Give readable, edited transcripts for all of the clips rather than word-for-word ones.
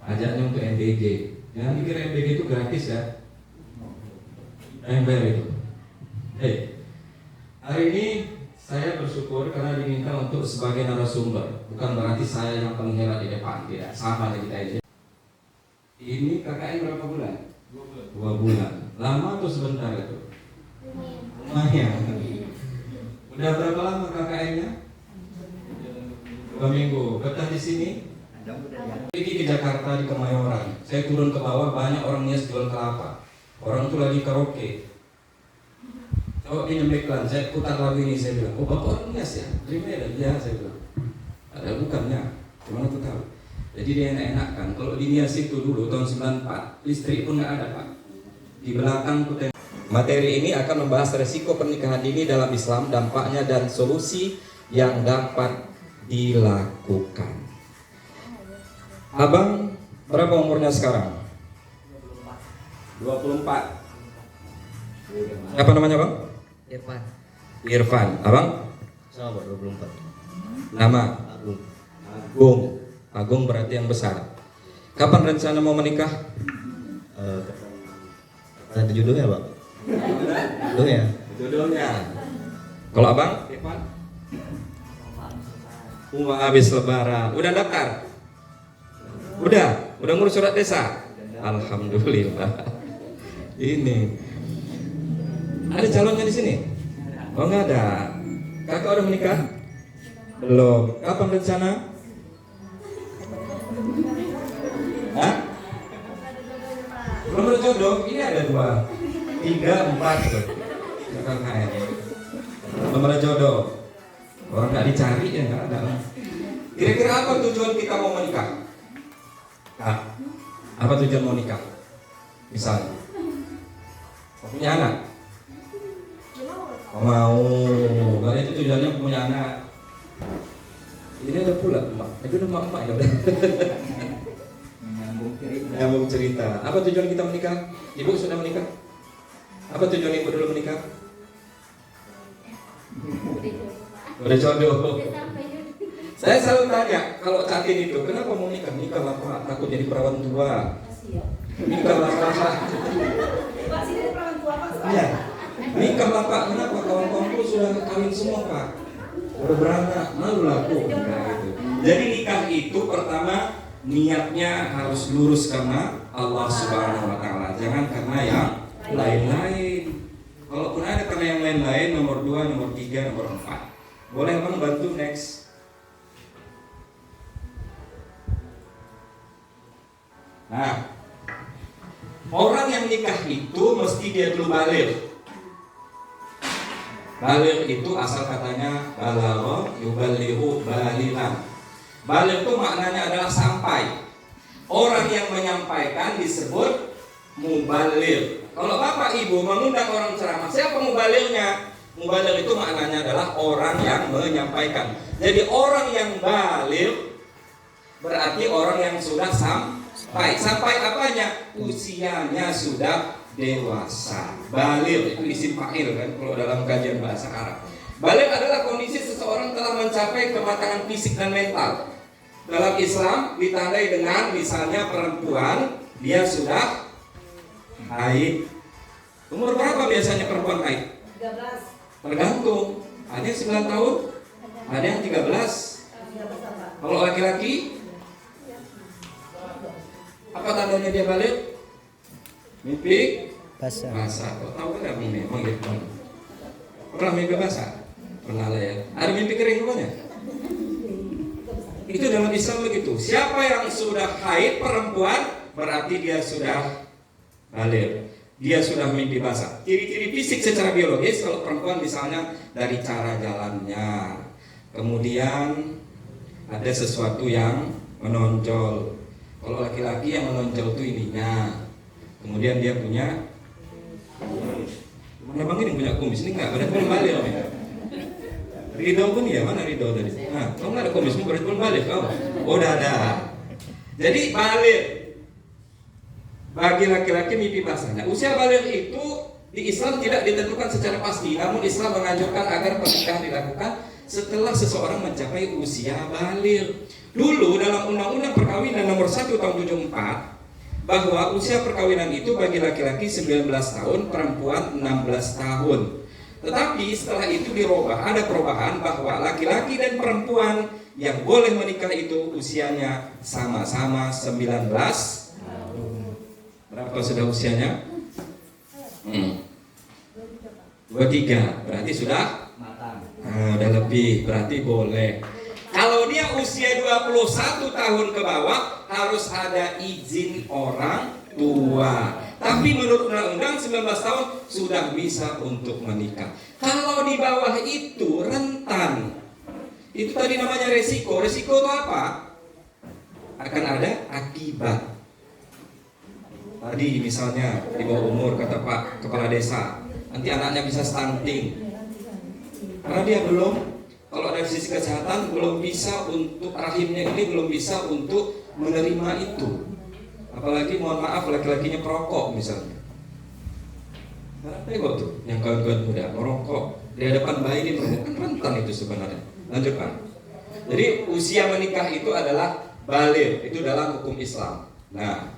Ajaknya untuk MBG. Jangan dikira MBG itu gratis ya. Bayar itu. Hari ini saya bersyukur karena diminta untuk sebagai narasumber. Bukan berarti saya yang paling hebat di depan, tidak. Sama aja kita ini. Ini KKN berapa bulan? 2 bulan. Lama atau sebentar itu? Lumayan. Udah berapa lama KKN-nya? 2 minggu. Betah di sini? Pergi ke Jakarta di Kemayoran. Saya turun ke bawah, banyak orang nias jual kelapa. Orang tuh lagi karaoke. Coba pinjam background, saya putar lagu ini, saya bilang, oh bapak orang nias ya? Terima ya, saya bilang. Ada bukannya, gimana tuh tahu? Jadi dia enak-enakan. Kalau di nias itu dulu tahun 94, listrik pun nggak ada pak. Di belakang tuh. Materi ini akan membahas resiko pernikahan dini dalam Islam, dampaknya dan solusi yang dapat dilakukan. Abang berapa umurnya sekarang? 24. Apa namanya bang? Irfan. Abang? Sama 24. Nama? Agung. Agung berarti yang besar. Kapan rencana mau menikah? Ada judulnya pak? Judulnya? Jodohnya. Kalau abang? Irfan? Habis lebaran. Udah daftar? Udah ngurus surat desa? Alhamdulillah. Ini ada calonnya di sini? Oh nggak ada. Kakak udah menikah? Belum. Kapan rencana? Hah? Belum berjodoh. Ini ada 2, 3, 4 tuh. KKN. Belum ada jodoh. Orang nggak dicari ya nggak ada. Kira-kira apa tujuan kita mau menikah? Apa tujuan mau nikah? Misalnya punya anak. Mau, karena itu tujuannya punya anak. Ini ada pula emak. Itu udah emak ya udah. Nyambung cerita. Apa tujuan kita menikah? Ibu sudah menikah? Apa tujuan ibu dulu menikah? Udah jodoh. Saya selalu tanya, kalau catin itu, kenapa mau nikah? Nikah lah pak, takut jadi perawan tua. Nikah lah pak. Iya. Nikah lah pak, kenapa? Kawan-kawanku sudah kawin semua pak. Udah beranak, malu lah aku. Nah, gitu. Jadi nikah itu pertama niatnya harus lurus karena Allah Subhanahu Wa Taala. Jangan karena yang lain-lain. Kalaupun ada karena yang lain-lain, nomor 2, nomor 3, nomor 4. Boleh abang bantu next. Nah, orang yang nikah itu mesti dia dulu baligh. Baligh itu asal katanya balagha yuballighu balighan. Baligh itu maknanya adalah sampai. Orang yang menyampaikan disebut mubaligh. Kalau bapak ibu mengundang orang ceramah, siapa mubalighnya? Mubaligh itu maknanya adalah orang yang menyampaikan. Jadi orang yang baligh berarti orang yang sudah sampai apanya? Usianya sudah dewasa. Baligh itu isim fa'il kan kalau dalam kajian bahasa Arab. Baligh adalah kondisi seseorang telah mencapai kematangan fisik dan mental. Dalam Islam ditandai dengan misalnya perempuan dia sudah haid. Umur berapa biasanya perempuan haid? 13. Tergantung. Ada yang 9 tahun, ada yang 13. Kalau laki-laki apa tandanya dia balik? Mimpi basah. Kok tahu kan abang memang gitu. Pernah mimpi basah? Pernah lah ya. Ada mimpi kering rupanya? Itu dalam Islam begitu. Siapa yang sudah haid perempuan berarti dia sudah balik. Dia sudah mimpi basah. Ciri-ciri fisik secara biologis kalau perempuan misalnya dari cara jalannya, kemudian ada sesuatu yang menonjol. Kalau laki-laki yang menonjol itu ininya. Kemudian dia punya, mana bang ini punya kumis? Ini enggak, berarti belum balik om ya. Ridho pun ya, mana Ridho tadi? Nah, kalau nggak ada kumis, berarti belum balik kau. Oh, udah ada. Jadi balik bagi laki-laki mimpi basah. Nah, usia balik itu di Islam tidak ditentukan secara pasti, namun Islam menganjurkan agar pernikahan dilakukan setelah seseorang mencapai usia balik. Dulu dalam Undang-Undang Perkawinan nomor 1 tahun 74 bahwa usia perkawinan itu bagi laki-laki 19 tahun, perempuan 16 tahun. Tetapi setelah itu dirubah, ada perubahan bahwa laki-laki dan perempuan yang boleh menikah itu usianya sama-sama 19. Berapa sudah usianya? 23, berarti sudah matang. Udah lebih, berarti boleh. Kalau dia usia 21 tahun ke bawah harus ada izin orang tua. Tapi menurut undang-undang 19 tahun sudah bisa untuk menikah. Kalau di bawah itu rentan. Itu tadi namanya resiko. Resiko itu apa? Akan ada akibat. Tadi misalnya di bawah umur kata Pak Kepala Desa, nanti anaknya bisa stunting. Karena dia belum, kalau dari sisi kesehatan belum bisa untuk rahimnya ini belum bisa untuk menerima itu. Apalagi mohon maaf laki-lakinya perokok misalnya. Karena tengok tuh yang kawan-kawan muda merokok di hadapan bayi ini kan rentan itu sebenarnya. Lanjut Pak. Jadi usia menikah itu adalah baligh, itu dalam hukum Islam. Nah,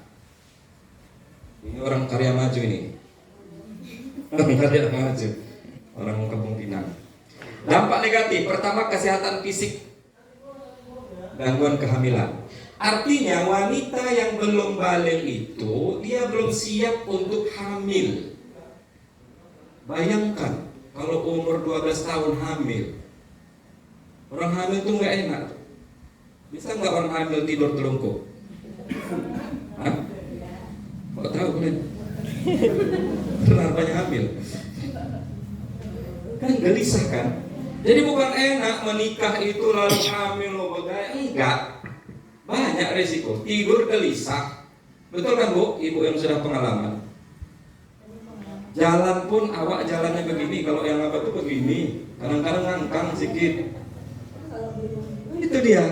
ini orang karya maju ini. Orang karya maju. Orang Kampung Pinang. Dampak negatif, pertama kesehatan fisik, gangguan kehamilan. Artinya wanita yang belum balik itu dia belum siap untuk hamil. Bayangkan kalau umur 12 tahun hamil. Orang hamil itu nggak enak. Bisa nggak orang hamil tidur telungkup? Hah? Kok tahu kan? Kenapa hamil? Kan gelisah kan? Jadi bukan enak menikah itu lalu hamil enggak. Banyak resiko, tidur gelisah. Betul kan Bu, Ibu yang sudah pengalaman? Jalan pun awak jalannya begini, kalau yang apa tuh begini. Kadang-kadang ngangkang sedikit. Itu dia.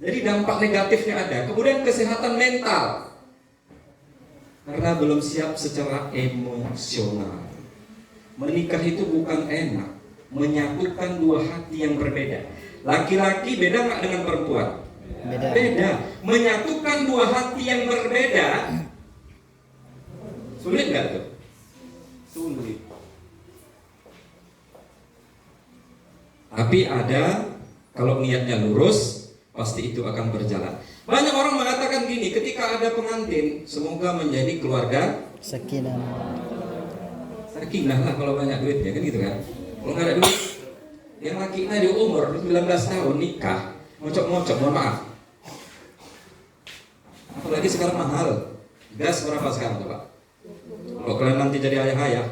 Jadi dampak negatifnya ada. Kemudian kesehatan mental. Karena belum siap secara emosional. Menikah itu bukan enak, menyatukan dua hati yang berbeda. Laki-laki beda nggak dengan perempuan? Beda. Menyatukan dua hati yang berbeda sulit nggak tuh? Sulit. Tapi ada, kalau niatnya lurus, pasti itu akan berjalan. Banyak orang mengatakan gini, ketika ada pengantin, semoga menjadi keluarga sakinah. Sakinah lah kalau banyak duitnya kan gitu kan. Kalau nggak ada duit, yang lakinya di umur 19 tahun nikah, ngocok-ngocok, mohon maaf. Apalagi sekarang mahal. Gas berapa sekarang Pak? Kalau kalian nanti jadi ayah-ayah,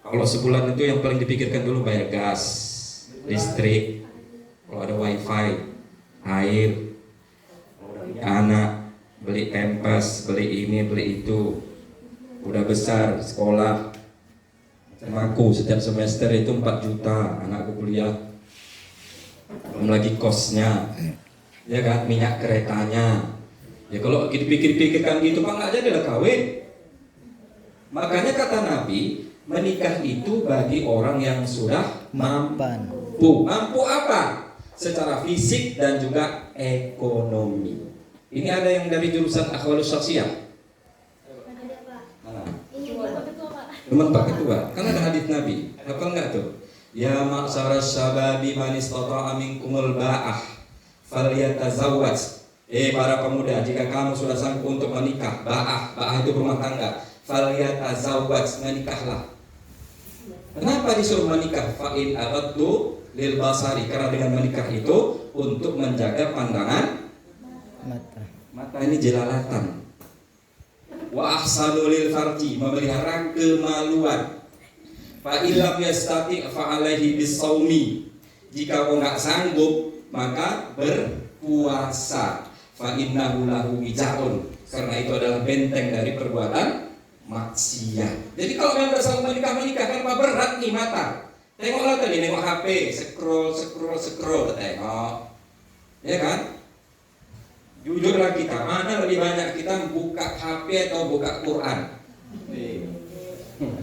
kalau sebulan itu yang paling dipikirkan dulu bayar gas, listrik, kalau ada wifi, air, anak, beli pampers, beli ini, beli itu. Udah besar, sekolah. Aku setiap semester itu 4 juta anakku kuliah. Belum lagi kosnya. Ya kan, minyak keretanya. Ya kalau dipikir-pikirkan gitu Pak nggak jadilah kawin. Makanya kata Nabi, menikah itu bagi orang yang sudah mampu. Mampu apa? Secara fisik dan juga ekonomi. Ini ada yang dari jurusan Akhwalus Syakhsiyah. Teman Pak Ketua, kan ada hadits Nabi. Apa enggak tuh? Ya ma'syaras syababi man istata'a minkumul ba'ah falyatazawwaj. Para pemuda, jika kamu sudah sanggup untuk menikah, ba'ah itu rumah tangga, falyatazawwaj, menikahlah. Kenapa disuruh menikah? Fa'in aradtu lil basari, karena dengan menikah itu untuk menjaga pandangan mata ini jelalatan. Wa ahsanu lil farji, memelihara kemaluan. Fa illam yastati fa alaihi bisawmi, jika kau enggak sanggup maka berpuasa. Fa innahu lahu wijaun, karena itu adalah benteng dari perbuatan maksiat. Jadi kalau memang sanggup menikah kan apa berat nih mata. Tengoklah tadi, nengok HP, scroll, tengok. Ya kan? Jujurlah kita, mana lebih banyak kita buka HP atau buka Quran?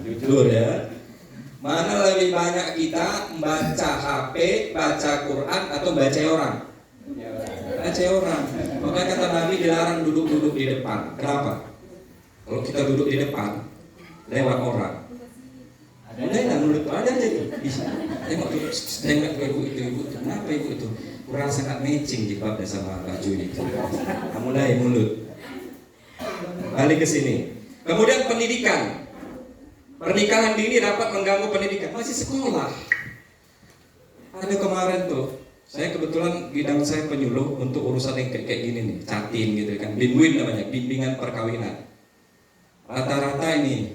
Jujur ya. Mana lebih banyak kita baca HP, baca Quran atau baca orang? dibaca orang. Makanya kata Nabi dilarang duduk-duduk di depan. Kenapa? Kalau kita duduk di depan, lewat orang, udah lah mulut ada aja tuh. Tengok tuh, tengok ibu itu. Kenapa ibu itu? Kurang sangat matching jilbabnya sama baju itu. Mulai mulut. Balik ke sini. Kemudian pendidikan. Pernikahan dini dapat mengganggu pendidikan. Masih sekolah. Ada kemarin tuh, saya kebetulan bidang saya penyuluh untuk urusan yang kayak gini nih, catin gitu kan, BIMWIN namanya, bimbingan perkawinan. Rata-rata ini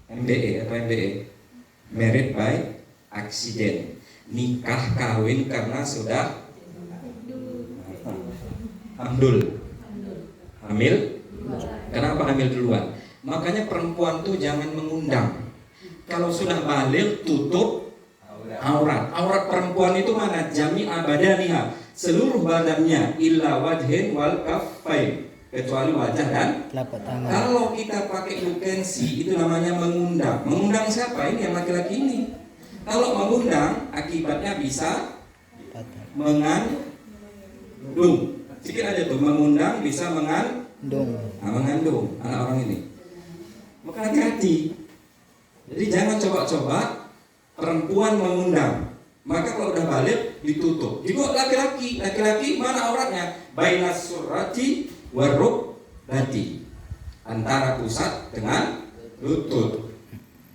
MBA atau MBA, married by accident, nikah kawin karena sudah hamil. Kenapa hamil duluan? Makanya perempuan tuh jangan mengundang. Kalau sudah balik tutup aurat. Aurat perempuan itu mana? Jami'a badaniha, seluruh badannya, illa wajhin wal kaffain, kecuali wajah dan telapak tangan. Kalau kita pakai lukensi itu namanya mengundang. Mengundang siapa? Ini yang laki-laki ini. Kalau mengundang akibatnya bisa mengandung. Sikit aja tuh, mengundang bisa mengandung anak orang ini. Maka hati-hati. Jadi jangan coba-coba perempuan mengundang. Maka kalau udah balik ditutup. Juga laki-laki mana auratnya? Bainas surrati warukbati, antara pusat dengan lutut.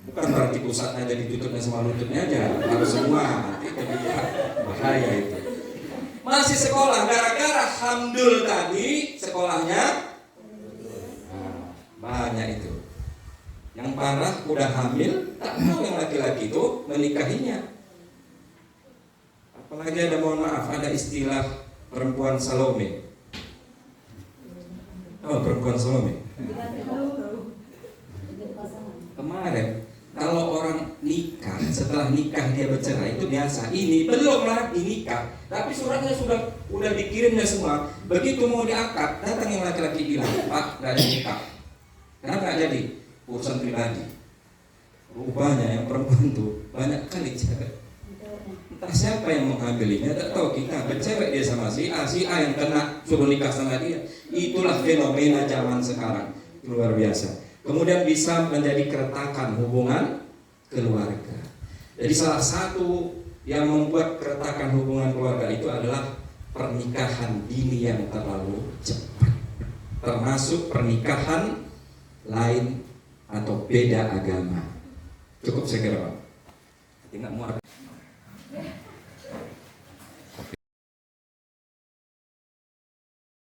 Bukan berarti pusatnya jadi tutupnya sama lututnya aja, harus semua. Nanti bahaya itu. Masih sekolah, gara-gara hamdul tadi sekolahnya banyak itu. Yang parah udah hamil, tak mau yang laki-laki itu menikahinya. Apalagi ada, mohon maaf, ada istilah perempuan Salome. Oh, perempuan Salome. Kemarin kalau orang nikah, setelah nikah dia bercerai itu biasa. Ini belum lagi nikah, tapi suratnya udah dikirimnya semua. Begitu mau diakad, datang yang laki-laki bilang, Pak, nggak ada nikah. Kenapa nggak jadi? Urusan pribadi. Rupanya yang perempuan tuh banyak kali cewek. Entah siapa yang mengambilinya, tak tahu kita. Bercewek dia sama si A yang kena suruh nikah sama dia. Itulah fenomena zaman sekarang, luar biasa. Kemudian bisa menjadi keretakan hubungan keluarga. Jadi salah satu yang membuat keretakan hubungan keluarga itu adalah pernikahan dini yang terlalu cepat, termasuk pernikahan lain atau beda agama. Cukup saya kira, Pak. Tidak muat.